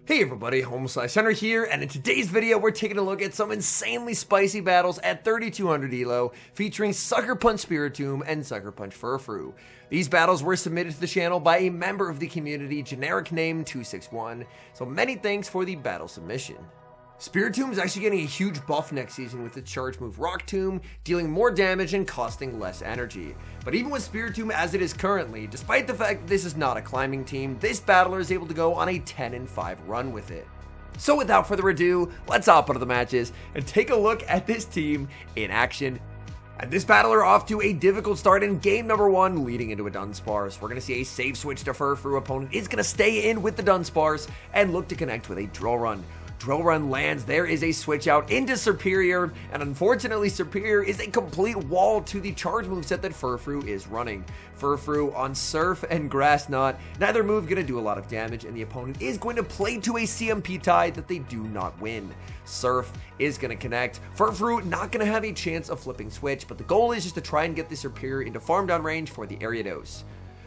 Hey everybody, HomeSliceHenry here, and in today's video we're taking a look at some insanely spicy battles at 3200 elo featuring Sucker Punch Spiritomb and Sucker Punch Furfrou. These battles were submitted to the channel by a member of the community, generic name 261, so many thanks for the battle submission. Spiritomb is actually getting a huge buff next season with its charge move Rock Tomb, dealing more damage and costing less energy. But even with Spiritomb as it is currently, despite the fact that this is not a climbing team, this battler is able to go on a 10-5 run with it. So without further ado, let's hop into the matches and take a look at this team in action. And this battler off to a difficult start in game number 1, leading into a Dunsparce. We're going to see a save switch to Furfrou. Opponent is going to stay in with the Dunsparce and look to connect with a Drill Run. Drill Run lands, there is a switch out into Superior, and unfortunately Superior is a complete wall to the charge moveset that Furfrou is running. Furfrou on Surf and Grass Knot, neither move going to do a lot of damage, and the opponent is going to play to a CMP tie that they do not win. Surf is going to connect. Furfrou not going to have a chance of flipping switch, but the goal is just to try and get the Superior into farm down range for the Ariados.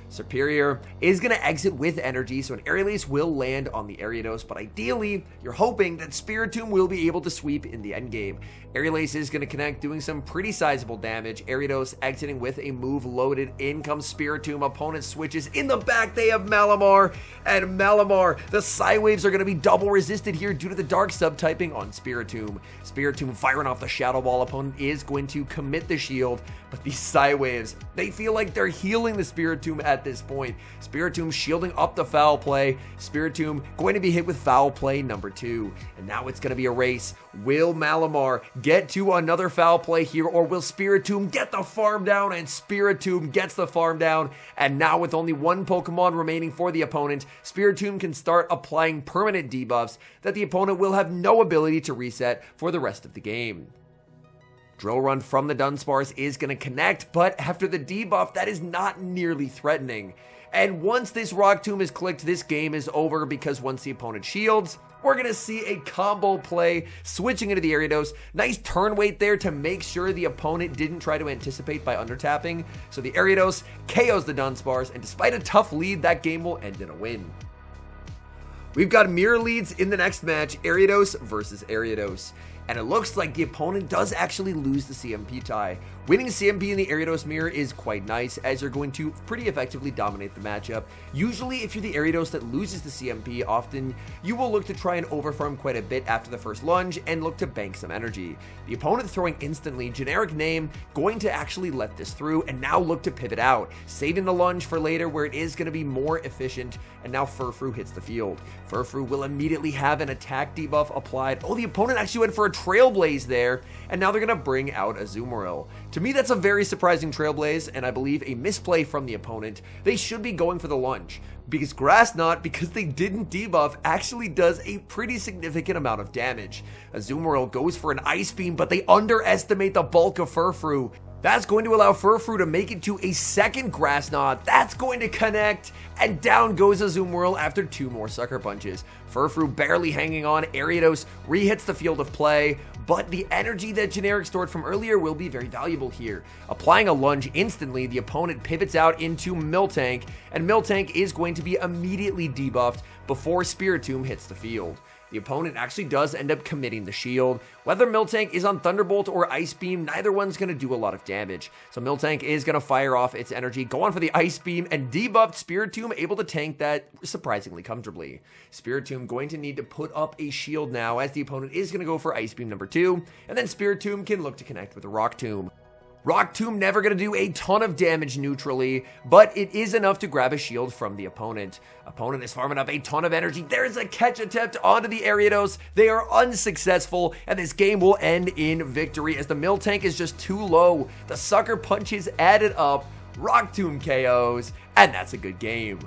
Superior is going to exit with energy, so an Ariados will land on the Ariados, but ideally, you're hoping that Spiritomb will be able to sweep in the endgame. Ariados is going to connect, doing some pretty sizable damage. Ariados exiting with a move loaded. In comes Spiritomb. Opponent switches. In the back, they have Malamar, and Malamar, the Psy Waves are going to be double resisted here due to the Dark subtyping on Spiritomb. Spiritomb firing off the Shadow Ball. Opponent is going to commit the shield, but these Psy Waves, they feel like they're healing the Spiritomb at this point. Spiritomb shielding up the foul play. Spiritomb going to be hit with foul play number 2. And now it's going to be a race. Will Malamar get to another foul play here, or will Spiritomb get the farm down? And Spiritomb gets the farm down. And now with only one Pokemon remaining for the opponent, Spiritomb can start applying permanent debuffs that the opponent will have no ability to reset for the rest of the game. Drill Run from the Dunsparce is going to connect, but after the debuff, that is not nearly threatening. And once this Rock Tomb is clicked, this game is over, because once the opponent shields, we're going to see a combo play switching into the Ariados. Nice turn weight there to make sure the opponent didn't try to anticipate by undertapping. So the Ariados KOs the Dunsparce, and despite a tough lead, that game will end in a win. We've got mirror leads in the next match, Ariados versus Ariados. And it looks like the opponent does actually lose the CMP tie. Winning CMP in the Ariados mirror is quite nice, as you're going to pretty effectively dominate the matchup. Usually, if you're the Ariados that loses the CMP, often you will look to try and overfarm quite a bit after the first lunge and look to bank some energy. The opponent throwing instantly, generic name, going to actually let this through and now look to pivot out, saving the lunge for later where it is going to be more efficient, and now Furfrou hits the field. Furfrou will immediately have an attack debuff applied. Oh, the opponent actually went for a Trailblaze there, and now they're going to bring out Azumarill. To me, that's a very surprising Trailblaze, and I believe a misplay from the opponent. They should be going for the lunge, because Grass Knot, because they didn't debuff, actually does a pretty significant amount of damage. Azumarill goes for an Ice Beam, but they underestimate the bulk of Furfrou. That's going to allow Furfrou to make it to a second Grass Knot. That's going to connect, and down goes Azumarill after 2 more Sucker Punches. Furfrou barely hanging on. Ariados re-hits the field of play, but the energy that Generic stored from earlier will be very valuable here. Applying a lunge instantly, the opponent pivots out into Miltank, and Miltank is going to be immediately debuffed before Spiritomb hits the field. The opponent actually does end up committing the shield. Whether Miltank is on Thunderbolt or Ice Beam, neither one's going to do a lot of damage. So Miltank is going to fire off its energy, go on for the Ice Beam, and debuffed Spiritomb able to tank that surprisingly comfortably. Spiritomb going to need to put up a shield now, as the opponent is going to go for Ice Beam number 2, and then Spiritomb can look to connect with the Rock Tomb. Rock Tomb never going to do a ton of damage neutrally, but it is enough to grab a shield from the opponent. Opponent is farming up a ton of energy. There's a catch attempt onto the Ariados. They are unsuccessful, and this game will end in victory as the Miltank is just too low. The Sucker Punches added up, Rock Tomb KOs, and that's a good game.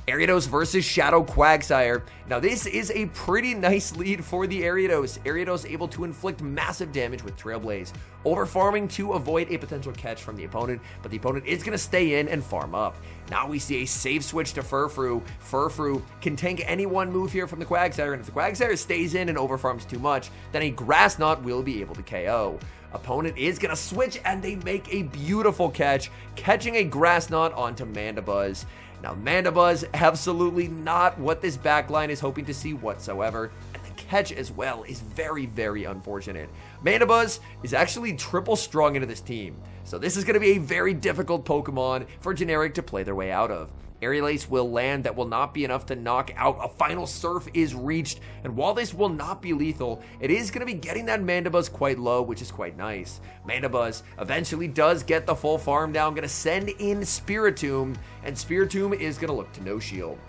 Ariados versus Shadow Quagsire. Now this is a pretty nice lead for the Ariados. Ariados able to inflict massive damage with Trailblaze, overfarming to avoid a potential catch from the opponent, but the opponent is going to stay in and farm up. Now we see a save switch to Furfrou. Furfrou can tank any one move here from the Quagsire, and if the Quagsire stays in and overfarms too much, then a Grass Knot will be able to KO. Opponent is going to switch, and they make a beautiful catch, catching a Grass Knot onto Mandibuzz. Now, Mandibuzz, absolutely not what this backline is hoping to see whatsoever. And the catch as well is very, very unfortunate. Mandibuzz is actually triple strong into this team, so this is going to be a very difficult Pokemon for Generic to play their way out of. Aerial Ace will land. That will not be enough to knock out. A final Surf is reached, and while this will not be lethal, it is going to be getting that Mandibuzz quite low, which is quite nice. Mandibuzz eventually does get the full farm down, going to send in Spiritomb, and Spiritomb is going to look to no shield.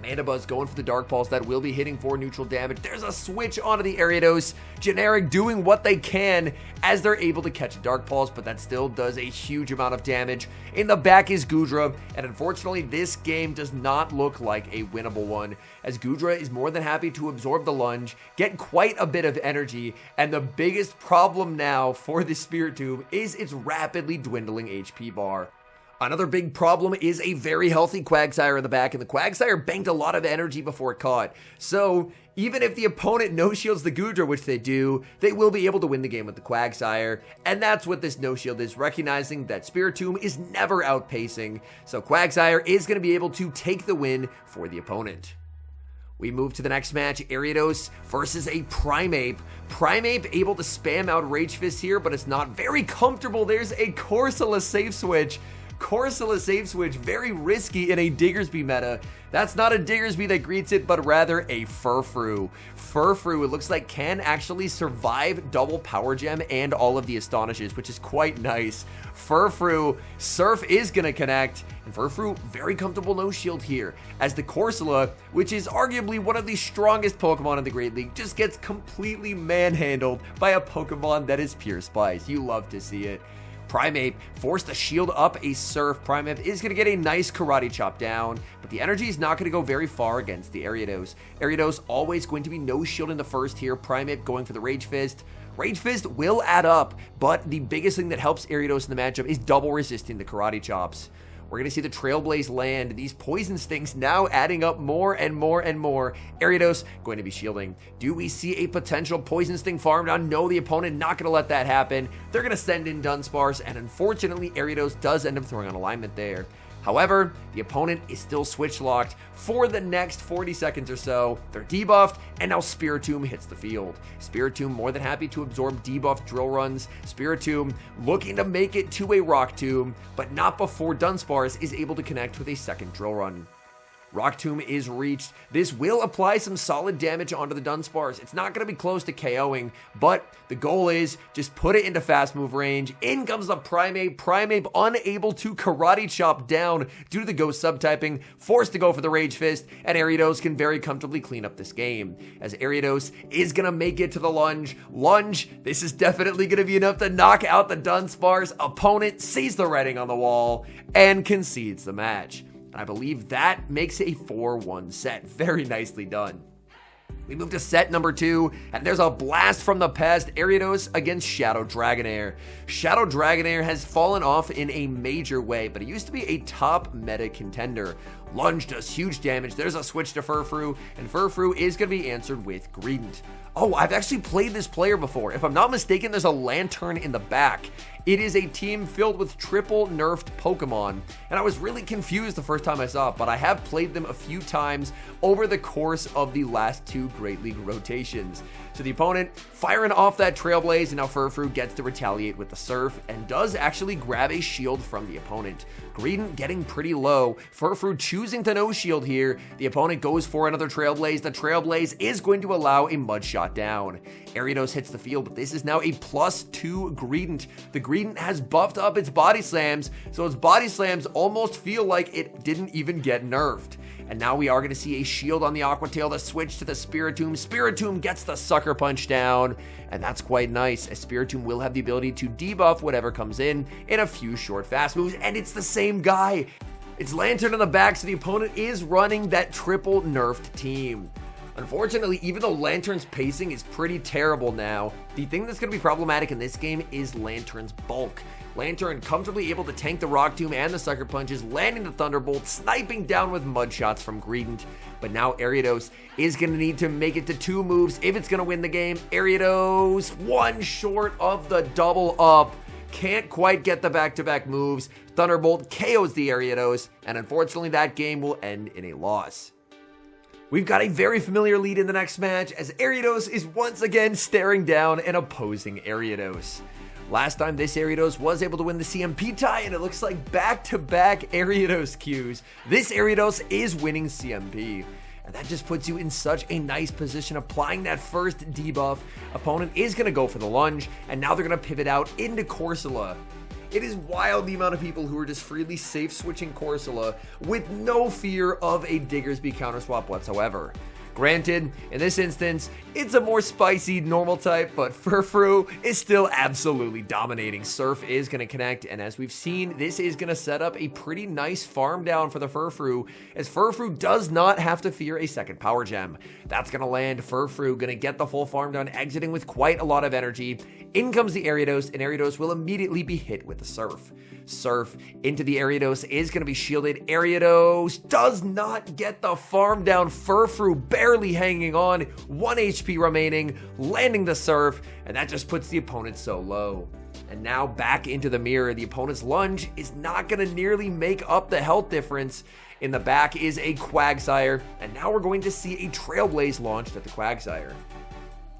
Mandibuzz going for the Dark Pulse. That will be hitting for neutral damage. There's a switch onto the Ariados. Generic doing what they can as they're able to catch a Dark Pulse, but that still does a huge amount of damage. In the back is Goodra, and unfortunately this game does not look like a winnable one, as Goodra is more than happy to absorb the lunge, get quite a bit of energy, and the biggest problem now for the Spiritomb is its rapidly dwindling HP bar. Another big problem is a very healthy Quagsire in the back, and the Quagsire banked a lot of energy before it caught. So even if the opponent no-shields the Goodra, which they do, they will be able to win the game with the Quagsire. And that's what this no-shield is, recognizing that Spiritomb is never outpacing. So Quagsire is going to be able to take the win for the opponent. We move to the next match, Ariados versus a Primeape. Primeape able to spam out Rage Fist here, but it's not very comfortable. There's a Corsola safe switch. Corsola save switch, very risky in a Diggersby meta. That's not a Diggersby that greets it, but rather a Furfrou. Furfrou, it looks like, can actually survive double Power Gem and all of the Astonishes, which is quite nice. Furfrou, Surf is going to connect, and Furfrou, very comfortable no shield here, as the Corsola, which is arguably one of the strongest Pokemon in the Great League, just gets completely manhandled by a Pokemon that is pure spice. You love to see it. Primeape forced to shield up a Surf. Primeape is going to get a nice Karate Chop down, but the energy is not going to go very far against the Ariados. Ariados always going to be no shield in the first here. Primeape going for the Rage Fist. Rage Fist will add up, but the biggest thing that helps Ariados in the matchup is double resisting the Karate Chops. We're going to see the Trailblaze land. These Poison Stinks now adding up more and more and more. Ariados going to be shielding. Do we see a potential Poison Sting farm down? No, the opponent not going to let that happen. They're going to send in Dunsparce, and unfortunately, Ariados does end up throwing on alignment there. However, the opponent is still switch locked for the next 40 seconds or so. They're debuffed, and now Spiritomb hits the field. Spiritomb more than happy to absorb debuff drill runs. Spiritomb looking to make it to a Rock Tomb, but not before Dunsparce is able to connect with a second drill run. Rock Tomb is reached. This will apply some solid damage onto the Dunsparce. It's not going to be close to KOing, but the goal is just put it into fast move range. In comes the Primeape. Primeape unable to Karate Chop down due to the Ghost subtyping, forced to go for the Rage Fist, and Ariados can very comfortably clean up this game, as Ariados is going to make it to the lunge. Lunge, this is definitely going to be enough to knock out the Dunsparce. Opponent sees the writing on the wall and concedes the match. I believe that makes a 4-1 set. Very nicely done. We move to set number 2, and there's a blast from the past. Ariados against Shadow Dragonair. Shadow Dragonair has fallen off in a major way, but it used to be a top meta contender. Lunge does huge damage. There's a switch to Furfrou, and Furfrou is going to be answered with Greedent. Oh, I've actually played this player before. If I'm not mistaken, there's a Lantern in the back. It is a team filled with triple nerfed Pokemon, and I was really confused the first time I saw it, but I have played them a few times over the course of the last 2 Great League rotations. So the opponent firing off that Trailblaze, and now Furfrou gets to retaliate with the Surf, and does actually grab a shield from the opponent. Greedent getting pretty low. Furfrou choosing to no shield here. The opponent goes for another Trailblaze. The Trailblaze is going to allow a Mud Shot down. Ariados hits the field, but this is now a +2 Greedent. The Greedent has buffed up its Body Slams, so its Body Slams almost feel like it didn't even get nerfed. And now we are going to see a shield on the Aqua Tail to switch to the Spiritomb. Spiritomb gets the Sucker Punch down, and that's quite nice, as Spiritomb will have the ability to debuff whatever comes in a few short fast moves, and it's the same guy. It's Lantern in the back, so the opponent is running that triple nerfed team. Unfortunately, even though Lantern's pacing is pretty terrible now, the thing that's going to be problematic in this game is Lantern's bulk. Lantern comfortably able to tank the Rock Tomb and the Sucker Punches, landing the Thunderbolt, sniping down with Mud Shots from Greedent. But now Ariados is going to need to make it to 2 moves if it's going to win the game. Ariados, 1 short of the double up. can't quite get the back-to-back moves. Thunderbolt KOs the Ariados, and unfortunately that game will end in a loss. We've got a very familiar lead in the next match, as Ariados is once again staring down an opposing Ariados. Last time this Ariados was able to win the CMP tie, and it looks like back-to-back Ariados queues. This Ariados is winning CMP. And that just puts you in such a nice position, applying that first debuff. Opponent is going to go for the lunge, and now they're going to pivot out into Corsola. It is wild the amount of people who are just freely safe switching Corsola with no fear of a Diggersby counter swap whatsoever. Granted, in this instance, it's a more spicy normal type, but Furfrou is still absolutely dominating. Surf is going to connect, and as we've seen, this is going to set up a pretty nice farm down for the Furfrou, as Furfrou does not have to fear a second power gem. That's going to land. Furfrou going to get the full farm down, exiting with quite a lot of energy. In comes the Ariados, and Ariados will immediately be hit with the Surf. Surf into the Ariados is going to be shielded. Ariados does not get the farm down. Furfrou barely hanging on, 1 HP remaining, landing the Surf, and that just puts the opponent so low. And now back into the mirror. The opponent's lunge is not going to nearly make up the health difference. In the back is a Quagsire, and now we're going to see a Trailblaze launched at the Quagsire.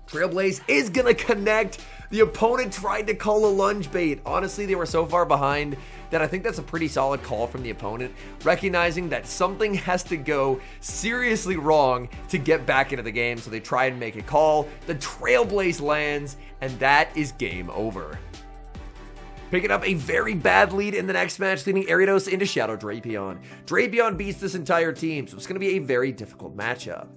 Trailblaze is going to connect. The opponent tried to call a lunge bait. Honestly, they were so far behind that I think that's a pretty solid call from the opponent, recognizing that something has to go seriously wrong to get back into the game, so they try and make a call. The Trailblaze lands, and that is game over. Picking up a very bad lead in the next match, leading Ariados into Shadow Drapion. Drapion beats this entire team, so it's going to be a very difficult matchup.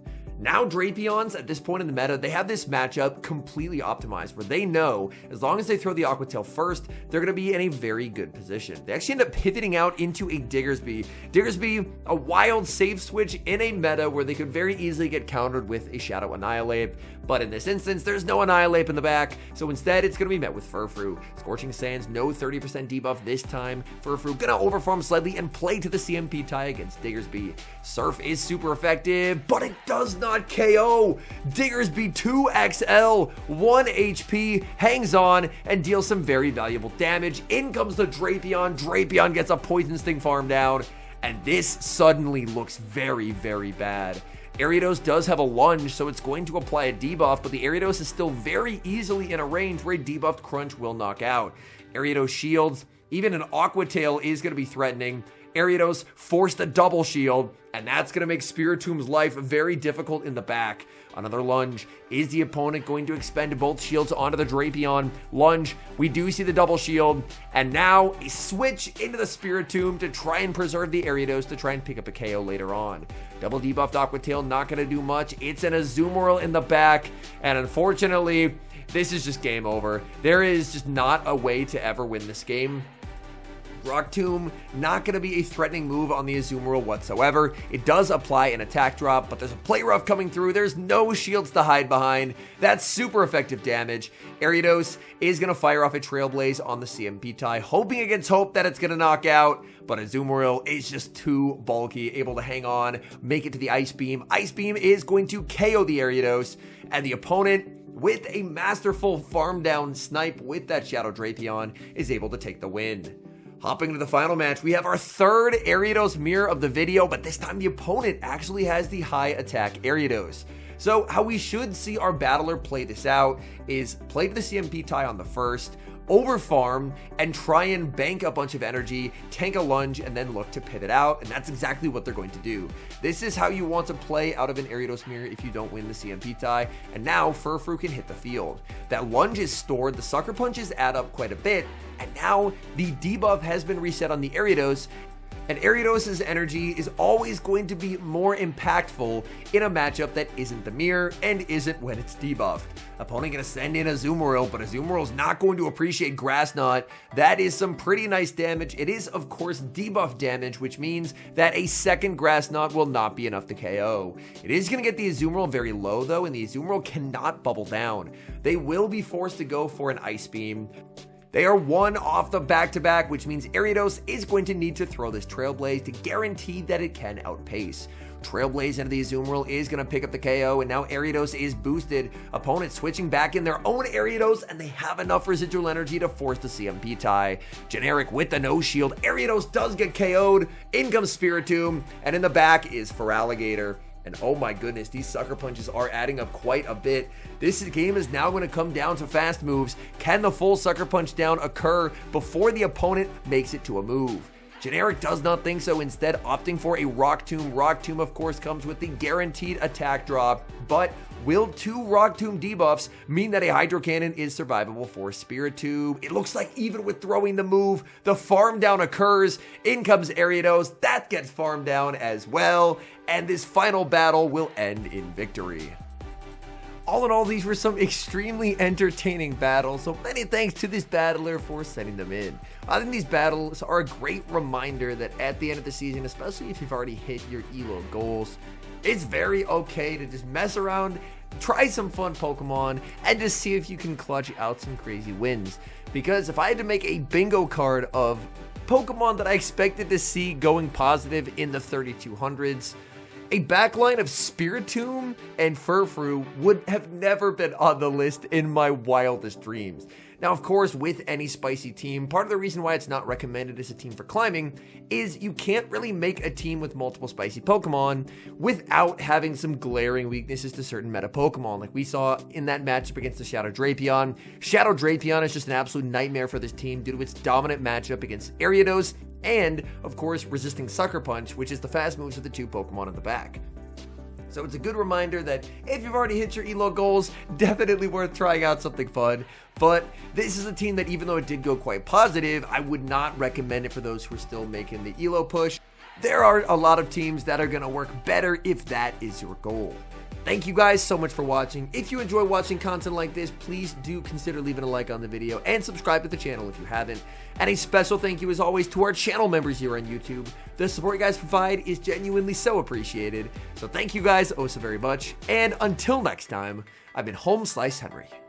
Now Drapions, at this point in the meta, they have this matchup completely optimized, where they know as long as they throw the Aqua Tail first, they're going to be in a very good position. They actually end up pivoting out into a Diggersby. Diggersby, a wild save switch in a meta where they could very easily get countered with a Shadow Annihilate, but in this instance, there's no Annihilate in the back, so instead it's going to be met with Furfrou. Scorching Sands, no 30% debuff this time. Furfrou going to overfarm slightly and play to the CMP tie against Diggersby. Surf is super effective, but it does not KO. Diggersby 2XL, 1 HP, hangs on and deals some very valuable damage. In comes the Drapion. Drapion gets a Poison Sting farm down, and this suddenly looks very, very bad. Ariados does have a lunge, so it's going to apply a debuff, but the Ariados is still very easily in a range where a debuffed Crunch will knock out. Ariados shields, even an Aqua Tail is going to be threatening. Ariados forced a double shield, and that's going to make Spiritomb's life very difficult in the back. Another lunge. Is the opponent going to expend both shields onto the Drapion? Lunge. We do see the double shield, and now a switch into the Spiritomb to try and preserve the Ariados to try and pick up a KO later on. Double debuffed Aqua Tail, not going to do much. It's an Azumarill in the back, and unfortunately, this is just game over. There is just not a way to ever win this game. Rock Tomb, not going to be a threatening move on the Azumarill whatsoever. It does apply an attack drop, but there's a Play Rough coming through. There's no shields to hide behind. That's super effective damage. Ariados is going to fire off a Trailblaze on the CMP tie, hoping against hope that it's going to knock out, but Azumarill is just too bulky, able to hang on, make it to the Ice Beam. Ice Beam is going to KO the Ariados, and the opponent, with a masterful farm down snipe with that Shadow Drapion, is able to take the win. Hopping into the final match, we have our third Ariados mirror of the video, but this time the opponent actually has the high attack Ariados. So how we should see our battler play this out is play to the CMP tie on the first, overfarm, and try and bank a bunch of energy, tank a lunge, and then look to pivot out, and that's exactly what they're going to do. This is how you want to play out of an Ariados mirror if you don't win the CMP tie, and now Furfrou can hit the field. That lunge is stored, the Sucker Punches add up quite a bit, and now the debuff has been reset on the Ariados, and Ariados' energy is always going to be more impactful in a matchup that isn't the mirror and isn't when it's debuffed. Opponent gonna send in Azumarill, but Azumarill's not going to appreciate Grass Knot. That is some pretty nice damage. It is, of course, debuff damage, which means that a second Grass Knot will not be enough to KO. It is gonna get the Azumarill very low, though, and the Azumarill cannot bubble down. They will be forced to go for an Ice Beam. They are one off the back-to-back, which means Ariados is going to need to throw this Trailblaze to guarantee that it can outpace. Trailblaze into the Azumarill is going to pick up the KO, and now Ariados is boosted. Opponents switching back in their own Ariados, and they have enough residual energy to force the CMP tie. Generic with the no shield. Ariados does get KO'd. In comes Spiritomb, and in the back is Feraligatr. And oh my goodness, these Sucker Punches are adding up quite a bit. This game is now going to come down to fast moves. Can the full Sucker Punch down occur before the opponent makes it to a move? Generic does not think so, instead opting for a Rock Tomb. Rock Tomb, of course, comes with the guaranteed attack drop, but will 2 Rock Tomb debuffs mean that a Hydro Cannon is survivable for Spiritomb? It looks like even with throwing the move, the farm down occurs. In comes Ariados, that gets farmed down as well, and this final battle will end in victory. All in all, these were some extremely entertaining battles, so many thanks to this battler for sending them in. I think these battles are a great reminder that at the end of the season, especially if you've already hit your ELO goals, it's very okay to just mess around, try some fun Pokemon, and just see if you can clutch out some crazy wins. Because if I had to make a bingo card of Pokemon that I expected to see going positive in the 3200s, a backline of Spiritomb and Furfrou would have never been on the list in my wildest dreams. Now, of course, with any spicy team, part of the reason why it's not recommended as a team for climbing is you can't really make a team with multiple spicy Pokemon without having some glaring weaknesses to certain meta Pokemon, like we saw in that matchup against the Shadow Drapion. Shadow Drapion is just an absolute nightmare for this team due to its dominant matchup against Ariados, and, of course, resisting Sucker Punch, which is the fast moves of the 2 Pokemon in the back. So it's a good reminder that if you've already hit your ELO goals, definitely worth trying out something fun. But this is a team that, even though it did go quite positive, I would not recommend it for those who are still making the ELO push. There are a lot of teams that are going to work better if that is your goal. Thank you guys so much for watching. If you enjoy watching content like this, please do consider leaving a like on the video and subscribe to the channel if you haven't. And a special thank you as always to our channel members here on YouTube. The support you guys provide is genuinely so appreciated. So thank you guys oh so very much. And until next time, I've been HomeSliceHenry.